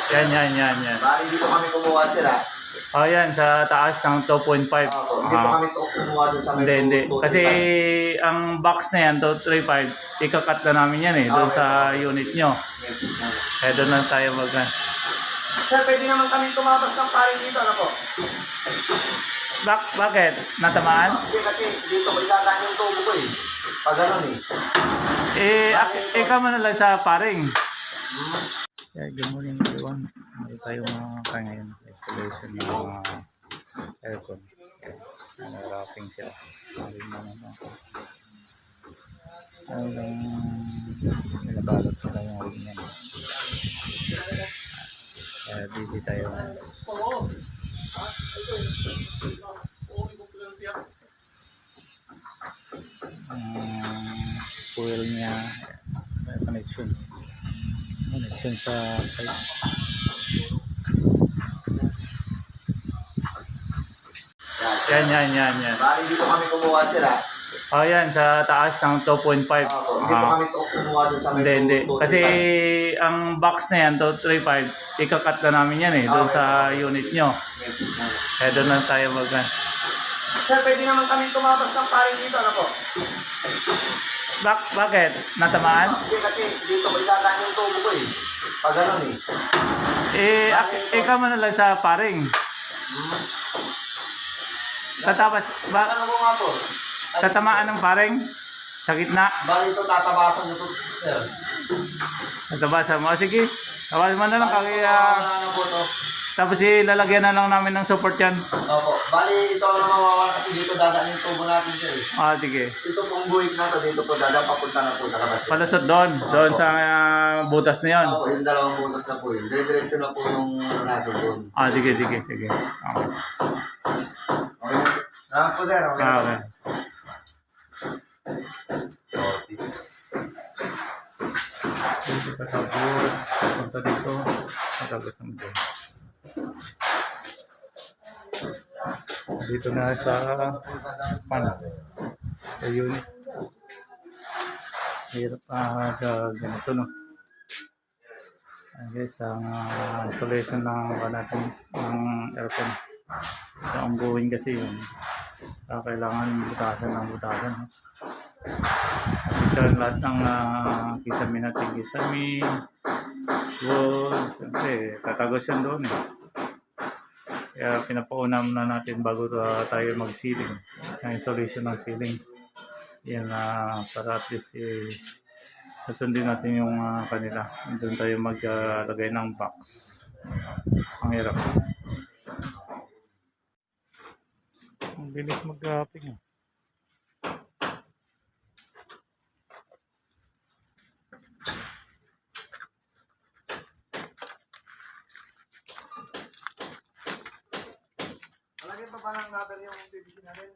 Yan. Bali dito kami kumuha sila. Oh, yan, sa taas ng 2.5. Hindi pa kami kumuha dun sa may Hindi. 2.5. Kasi ang box na yan, 235, ikakat na namin yan doon sa unit nyo. Kaya doon lang tayo Sir, pwede naman kami tumabas ng paring dito, ano po? Bakit? Natamaan? Hindi kasi dito ko ilalaan yung tubo ko eh. Pag ganun Ikaw mo na lang sa paring. Yeah, good morning everyone. May tayo mga ngayon. Installation ng aircon. Wrapping sila. Nilabalot sila yung ring yan. Busy tayo ngayon. Fuel niya, connection sa pipe. Yan. Bali dito kami kumuha sila. Oh, yan, sa taas ng 2.5. Hindi pa kami kumuha dun sa may Hindi. 2.5. Kasi ang box na yan, 235, ikakat na namin yan doon sa unit nyo. Kaya doon lang tayo Sir, pwede naman kami tumabas ng paring dito, ano po? Bakit? Natamaan? Hindi kasi dito ko ilalaan yung tubo ko eh. Pag ganun Ikaw mo na lang sa paring. Sa tapas, Ano mo nga po? sa tamaan ng paring? Sa gitna? Bali ito tatabasan nyo to, sir. Natabasan mo. Sige, tabasan mo na lang. Ano po to? Tapos ilalagyan na lang namin ng support yan. Opo. Bali ito ang mawawala kasi dito dadaan yung tubo natin, sir. Sige. Ito pong buhik na to, dito po dadaan papunta na po sa labas. Palusot doon sa butas na yan. Opo, yung dalawang butas na po yun. Diretso na po yung natin doon. Sige. Okay. Okay. Po, sir. Okay. Dito patapos. Punta dito. Matapos ng doon. Dito na sa sa unit. Hirap sa ganito, no? Guys, ang installation ng aircon. Sa ongoing kasi yun. Kailangan butasan. No? Ito lahat ng kisame natin. Wood. Siyempre, tatagos yan doon eh. Kaya pinapauna muna natin bago tayo mag-sealing. Ang installation ng sealing. Yan para at least susundin natin yung kanila. Doon tayo maglagay ng box. Ang hirap. Ang bilis mag-wrapping. Alagyan pa ba ng rubber yung PVC natin?